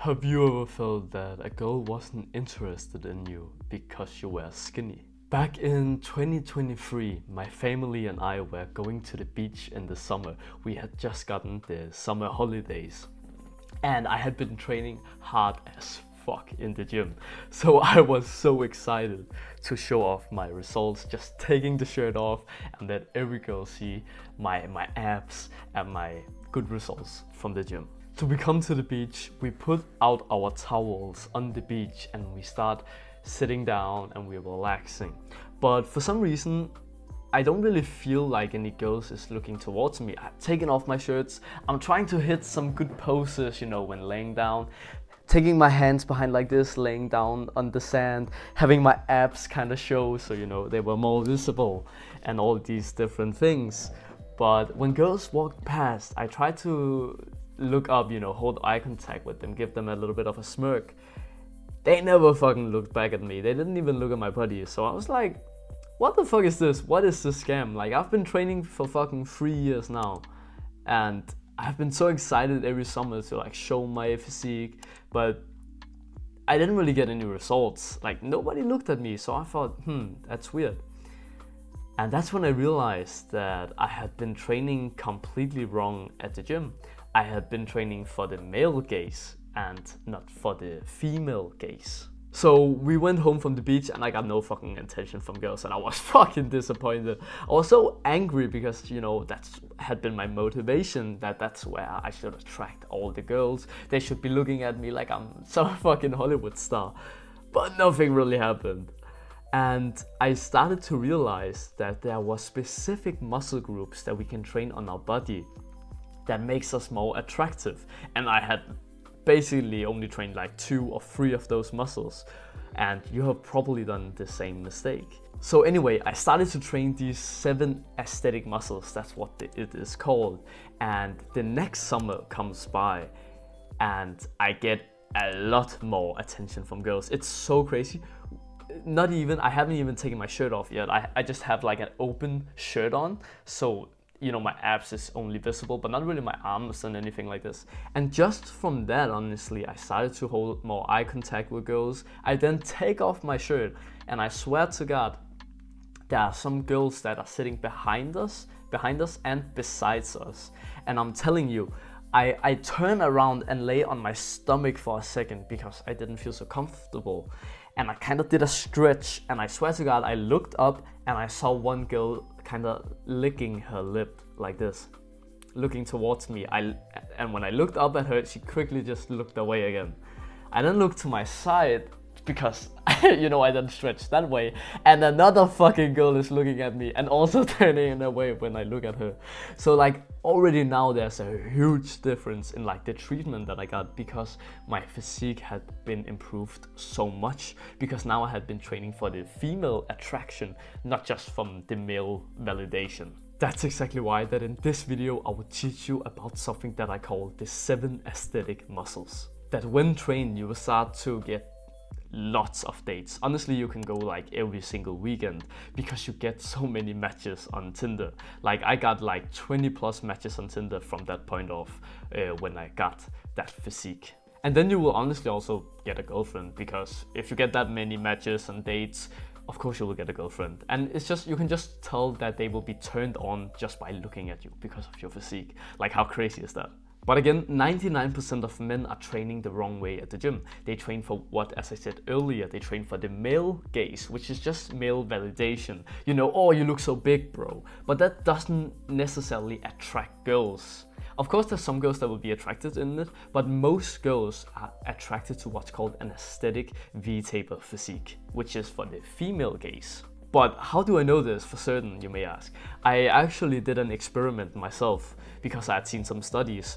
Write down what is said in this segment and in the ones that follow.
Have you ever felt that a girl wasn't interested in you because you were skinny? Back in 2023, my family and I were going to the beach in the summer. We had just gotten the summer holidays and I had been training hard as fuck in the gym. So I was so excited to show off my results, just taking the shirt off and let every girl see my abs and my good results from the gym. So we come to the beach, we put out our towels on the beach and we start sitting down and we're relaxing. But for some reason, I don't really feel like any girls is looking towards me. I've taken off my shirts, I'm trying to hit some good poses, when laying down. Taking my hands behind like this, laying down on the sand, having my abs kind of show so they were more visible and all these different things. But when girls walked past, I tried to look up, hold eye contact with them, give them a little bit of a smirk. They never fucking looked back at me. They didn't even look at my body. So I was like, what the fuck is this? What is this scam? Like, I've been training for fucking 3 years now. And I've been so excited every summer to like show my physique. But I didn't really get any results. Like, nobody looked at me. So I thought, that's weird. And that's when I realized that I had been training completely wrong at the gym. I had been training for the male gaze and not for the female gaze. So we went home from the beach and I got no fucking attention from girls and I was fucking disappointed. I was so angry because, that's had been my motivation, that's where I should attract all the girls. They should be looking at me like I'm some fucking Hollywood star. But nothing really happened. And I started to realize that there were specific muscle groups that we can train on our body that makes us more attractive. And I had basically only trained like 2 or 3 of those muscles. And you have probably done the same mistake. So anyway, I started to train these 7 aesthetic muscles. That's what it is called. And the next summer comes by and I get a lot more attention from girls. It's so crazy. I haven't even taken my shirt off yet. I just have like an open shirt on. So my abs is only visible, but not really my arms and anything like this. And just from that, honestly, I started to hold more eye contact with girls. I then take off my shirt, and I swear to God, there are some girls that are sitting behind us and besides us. And I'm telling you, I turn around and lay on my stomach for a second because I didn't feel so comfortable. And I kind of did a stretch, and I swear to God, I looked up and I saw one girl kind of licking her lip like this, looking towards me. And when I looked up at her, she quickly just looked away again. I then looked to my side because, I didn't stretch that way. And another fucking girl is looking at me and also turning away when I look at her. So like already now there's a huge difference in like the treatment that I got because my physique had been improved so much because now I had been training for the female attraction, not just from the male validation. That's exactly why that in this video I will teach you about something that I call the 7 aesthetic muscles. That when trained you will start to get lots of dates. Honestly, you can go like every single weekend because you get so many matches on Tinder. Like I got like 20 plus matches on Tinder from that point off when I got that physique. And then you will honestly also get a girlfriend because if you get that many matches and dates, of course you will get a girlfriend. And it's just, you can just tell that they will be turned on just by looking at you because of your physique. Like how crazy is that? But again, 99% of men are training the wrong way at the gym. They train for what, as I said earlier, they train for the male gaze, which is just male validation. Oh, you look so big, bro. But that doesn't necessarily attract girls. Of course, there's some girls that will be attracted in it, but most girls are attracted to what's called an aesthetic V-taper physique, which is for the female gaze. But how do I know this for certain, you may ask? I actually did an experiment myself because I had seen some studies.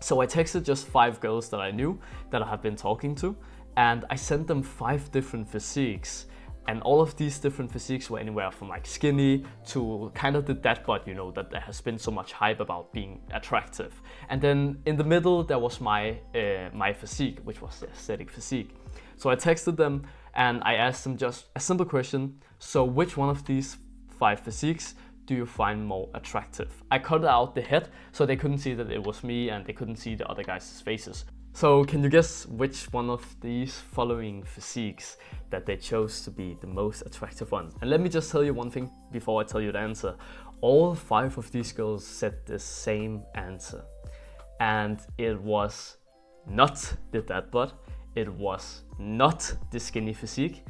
So I texted just 5 girls that I knew that I had been talking to, and I sent them 5 different physiques. And all of these different physiques were anywhere from like skinny to kind of the dad bod, that there has been so much hype about being attractive. And then in the middle there was my physique, which was the aesthetic physique. So I texted them and I asked them just a simple question. So which one of these 5 physiques do you find more attractive? I cut out the head so they couldn't see that it was me and they couldn't see the other guys' faces. So can you guess which one of these following physiques that they chose to be the most attractive one? And let me just tell you one thing before I tell you the answer. All 5 of these girls said the same answer. And it was not the dad bod, it was not the skinny physique,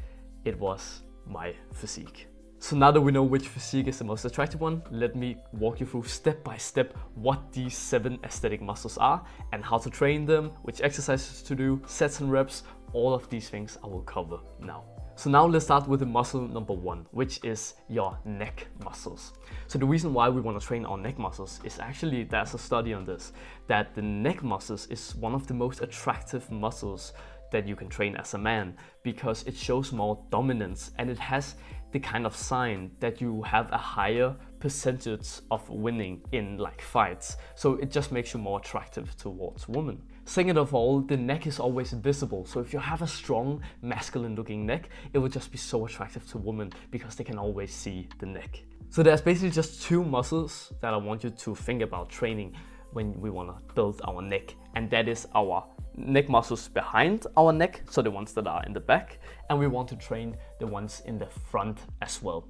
it was my physique. So now that we know which physique is the most attractive one, let me walk you through step by step what these 7 aesthetic muscles are and how to train them, which exercises to do, sets and reps, all of these things I will cover now. So now let's start with the muscle number 1, which is your neck muscles. So the reason why we want to train our neck muscles is actually, there's a study on this, that the neck muscles is one of the most attractive muscles that you can train as a man because it shows more dominance and it has the kind of sign that you have a higher percentage of winning in like fights. So it just makes you more attractive towards women. Second of all, the neck is always visible. So if you have a strong masculine looking neck, it will just be so attractive to women because they can always see the neck. So there's basically just 2 muscles that I want you to think about training when we want to build our neck, and that is our neck muscles behind our neck, so the ones that are in the back, and we want to train the ones in the front as well.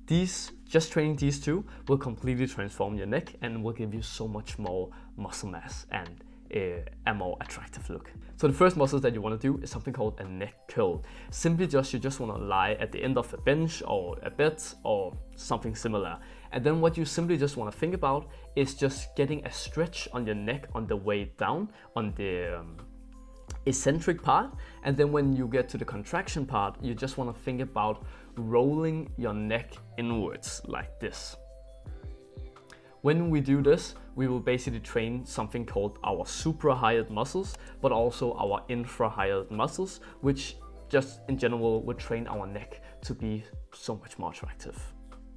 Just training these 2 will completely transform your neck and will give you so much more muscle mass and a more attractive look. So the first muscle that you want to do is something called a neck curl. Simply you just want to lie at the end of a bench or a bed or something similar. And then what you simply just want to think about is just getting a stretch on your neck on the way down on the eccentric part. And then when you get to the contraction part, you just want to think about rolling your neck inwards like this. When we do this, we will basically train something called our suprahyoid muscles, but also our infrahyoid muscles, which just in general would train our neck to be so much more attractive.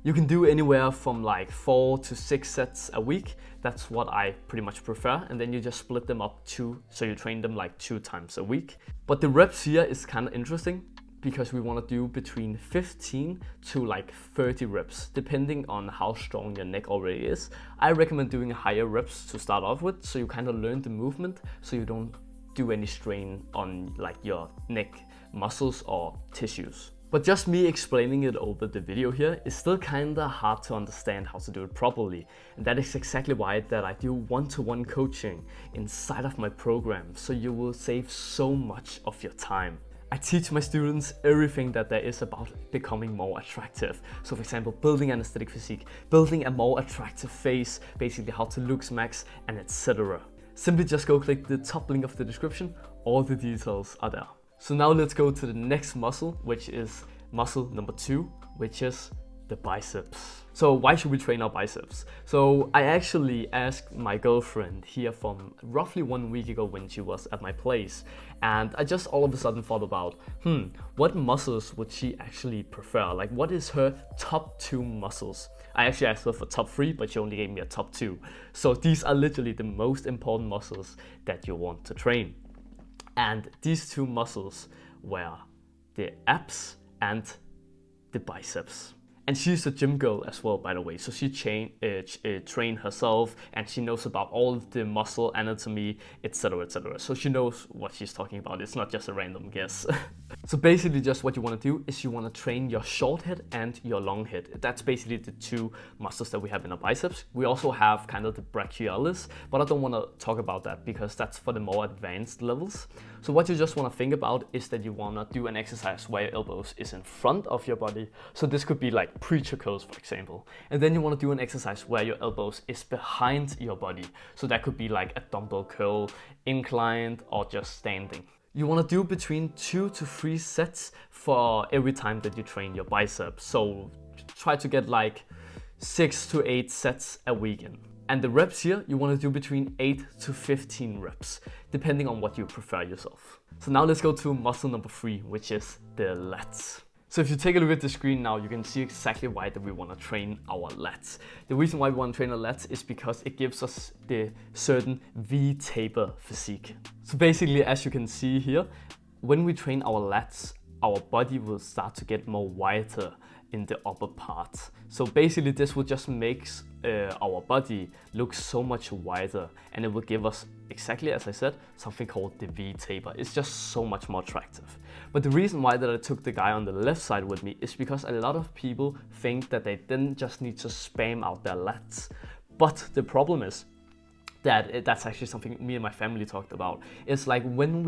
You can do anywhere from like 4 to 6 sets a week. That's what I pretty much prefer. And then you just split them up 2, so you train them like 2 times a week. But the reps here is kind of interesting because we want to do between 15 to like 30 reps, depending on how strong your neck already is. I recommend doing higher reps to start off with, so you kind of learn the movement, so you don't do any strain on like your neck muscles or tissues. But just me explaining it over the video here is still kinda hard to understand how to do it properly. And that is exactly why that I do one-to-one coaching inside of my program, so you will save so much of your time. I teach my students everything that there is about becoming more attractive. So for example, building an aesthetic physique, building a more attractive face, basically how to look max, and etc. Simply just go click the top link of the description, all the details are there. So now let's go to the next muscle, which is muscle number 2, which is the biceps. So why should we train our biceps? So I actually asked my girlfriend here from roughly 1 week ago when she was at my place, and I just all of a sudden thought about, what muscles would she actually prefer? Like, what is her top 2 muscles? I actually asked her for top 3, but she only gave me a top 2. So these are literally the most important muscles that you want to train. And these 2 muscles were the abs and the biceps. And she's a gym girl as well, by the way. So she trained herself, and she knows about all of the muscle anatomy, etc, etc. So she knows what she's talking about. It's not just a random guess. So basically just what you want to do is you want to train your short head and your long head. That's basically the 2 muscles that we have in our biceps. We also have kind of the brachialis, but I don't want to talk about that because that's for the more advanced levels. So what you just want to think about is that you want to do an exercise where your elbows is in front of your body. So this could be like preacher curls, for example. And then you want to do an exercise where your elbows is behind your body. So that could be like a dumbbell curl, inclined, or just standing. You want to do between 2 to 3 sets for every time that you train your biceps. So try to get like 6 to 8 sets a weekend. And the reps here, you want to do between 8 to 15 reps, depending on what you prefer yourself. So now let's go to muscle number 3, which is the lats. So if you take a look at the screen now, you can see exactly why that we want to train our lats. The reason why we want to train our lats is because it gives us the certain V-taper physique. So basically, as you can see here, when we train our lats, our body will start to get more wider in the upper part. So basically this will just make our body look so much wider, and it will give us, exactly as I said, something called the V taper. It's just so much more attractive. But the reason why that I took the guy on the left side with me is because a lot of people think that they didn't just need to spam out their lats. But the problem is that that's actually something me and my family talked about. It's like when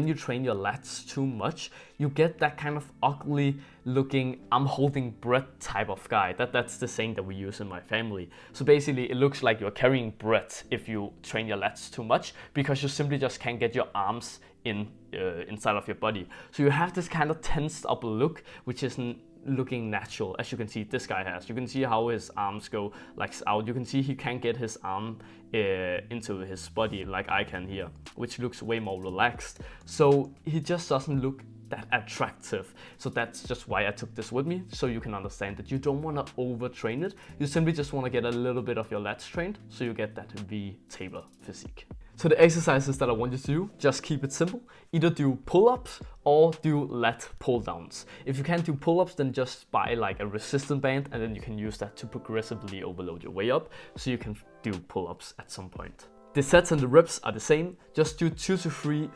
you train your lats too much, you get that kind of ugly looking I'm holding bread type of guy. That's the saying that we use in my family. So basically it looks like you're carrying bread if you train your lats too much, because you simply just can't get your arms inside of your body. So you have this kind of tensed up look, which isn't looking natural, as you can see this guy has. You can see how his arms go like out. You can see he can't get his arm into his body like I can here, which looks way more relaxed. So he just doesn't look that attractive. So that's just why I took this with me, so you can understand that you don't want to overtrain it. You simply just want to get a little bit of your lats trained, so you get that V taper physique. So the exercises that I want you to do, just keep it simple. Either do pull-ups or do lat pull-downs. If you can't do pull-ups, then just buy like a resistance band, and then you can use that to progressively overload your way up, so you can do pull-ups at some point. The sets and the reps are the same. Just do 2 to 3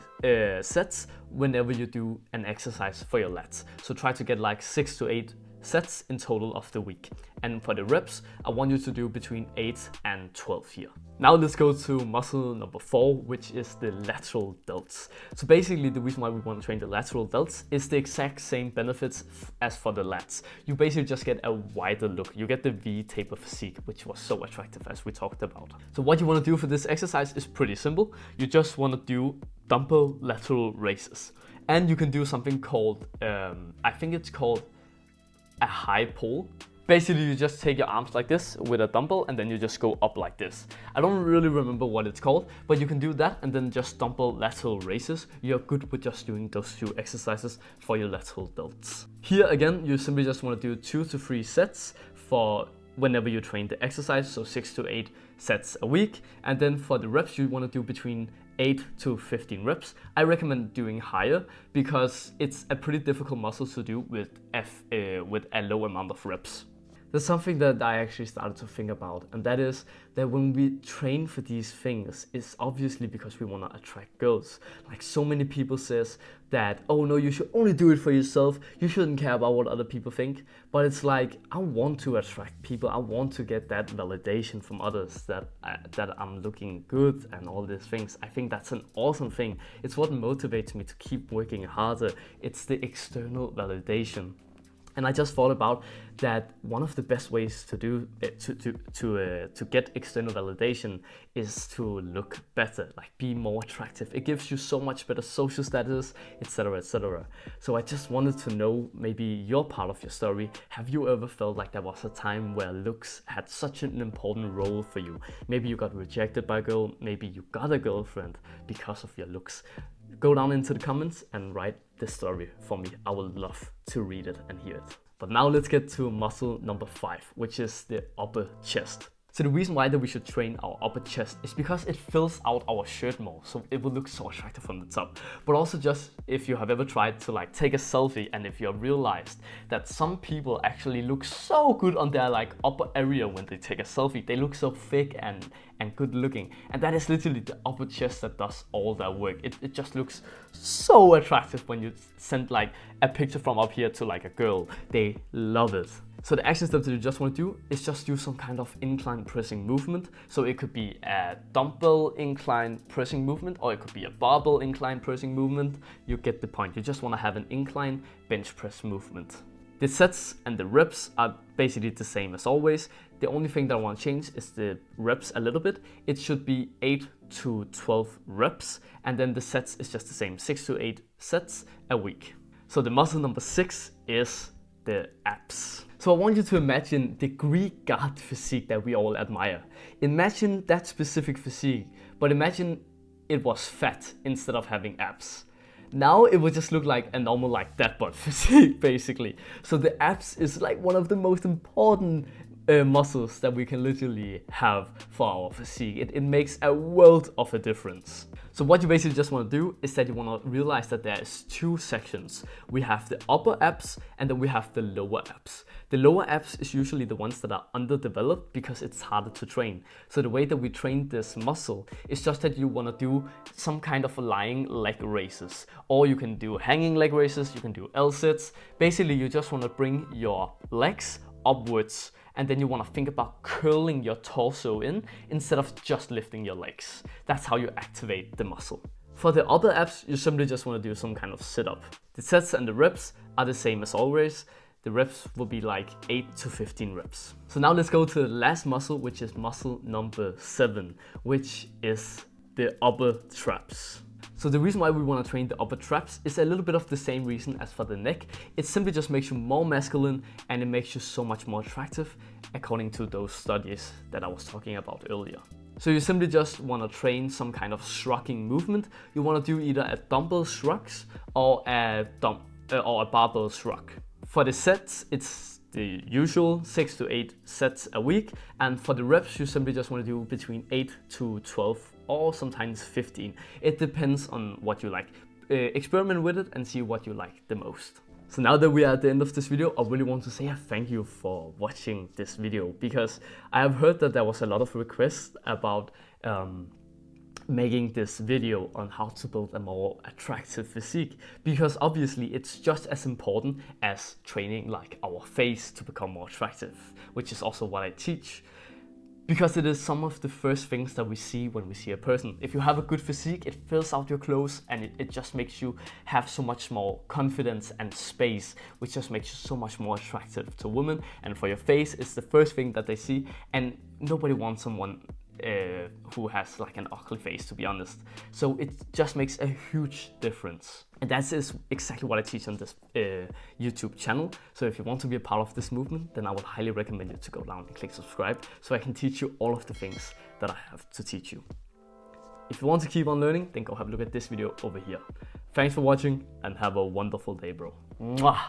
sets whenever you do an exercise for your lats. So try to get like 6 to 8 sets in total of the week. And for the reps, I want you to do between 8 and 12 here. Now let's go to muscle number 4, which is the lateral delts. So basically the reason why we want to train the lateral delts is the exact same benefits as for the lats. You basically just get a wider look. You get the V taper physique, which was so attractive as we talked about. So what you want to do for this exercise is pretty simple. You just want to do dumbbell lateral raises. And you can do something called, I think it's called a high pull. Basically, you just take your arms like this with a dumbbell, and then you just go up like this. I don't really remember what it's called, but you can do that and then just dumbbell lateral raises. You're good with just doing those 2 exercises for your lateral delts. Here again, you simply just want to do 2 to 3 sets for whenever you train the exercise, so 6 to 8 sets a week. And then for the reps, you want to do between 8 to 15 reps. I recommend doing higher because it's a pretty difficult muscle to do with a low amount of reps. There's something that I actually started to think about, and that is that when we train for these things, it's obviously because we want to attract girls. Like so many people says that, oh no, you should only do it for yourself, you shouldn't care about what other people think. But it's like, I want to attract people, I want to get that validation from others that I'm looking good and all these things. I think that's an awesome thing. It's what motivates me to keep working harder. It's the external validation. And I just thought about that one of the best ways to do to get external validation is to look better, like be more attractive. It gives you so much better social status, etc., etc. So I just wanted to know maybe your part of your story. Have you ever felt like there was a time where looks had such an important role for you? Maybe you got rejected by a girl, maybe you got a girlfriend because of your looks. Go down into the comments and write this story for me. I would love to read it and hear it. But now let's get to muscle number 5, which is the upper chest. So the reason why that we should train our upper chest is because it fills out our shirt more, so it will look so attractive from the top. But also just if you have ever tried to like take a selfie, and if you have realized that some people actually look so good on their like upper area when they take a selfie, they look so thick and good looking, and that is literally the upper chest that does all that work. It just looks so attractive when you send like a picture from up here to like a girl. They love it. So the action steps that you just want to do is just do some kind of incline pressing movement. So it could be a dumbbell incline pressing movement, or it could be a barbell incline pressing movement. You get the point. You just want to have an incline bench press movement. The sets and the reps are basically the same as always. The only thing that I want to change is the reps a little bit. It should be 8 to 12 reps, and then the sets is just the same, 6 to 8 sets a week. So the muscle number 6 is the abs. So I want you to imagine the Greek god physique that we all admire. Imagine that specific physique, but imagine it was fat instead of having abs. Now it would just look like a normal like that butt physique basically. So the abs is like one of the most important muscles that we can literally have for our physique. It makes a world of a difference. So what you basically just want to do is that you want to realize that there's two sections. We have the upper abs and then we have the lower abs. The lower abs is usually the ones that are underdeveloped because it's harder to train. So the way that we train this muscle is just that you want to do some kind of lying leg raises, or you can do hanging leg raises, you can do L-sits. Basically, you just want to bring your legs upwards, and then you want to think about curling your torso in instead of just lifting your legs. That's how you activate the muscle. For the upper abs, you simply just want to do some kind of sit-up. The sets and the reps are the same as always. The reps will be like 8 to 15 reps. So now let's go to the last muscle, which is muscle number 7, which is the upper traps. So the reason why we want to train the upper traps is a little bit of the same reason as for the neck. It simply just makes you more masculine and it makes you so much more attractive, according to those studies that I was talking about earlier. So you simply just want to train some kind of shrugging movement. You want to do either a dumbbell shrugs or a barbell shrug. For the sets, it's the usual 6 to 8 sets a week, and for the reps, you simply just want to do between 8 to 12 or sometimes 15. It depends on what you like. Experiment with it and see what you like the most. So now that we are at the end of this video, I really want to say a thank you for watching this video, because I have heard that there was a lot of requests about making this video on how to build a more attractive physique, because obviously it's just as important as training like our face to become more attractive, which is also what I teach. Because it is some of the first things that we see when we see a person. If you have a good physique, it fills out your clothes and it just makes you have so much more confidence and space, which just makes you so much more attractive to women. And for your face, it's the first thing that they see, and nobody wants someone who has like an ugly face, to be honest. So it just makes a huge difference. And that is exactly what I teach on this YouTube channel. So if you want to be a part of this movement, then I would highly recommend you to go down and click subscribe, so I can teach you all of the things that I have to teach you. If you want to keep on learning, then go have a look at this video over here. Thanks for watching and have a wonderful day, bro. Mwah!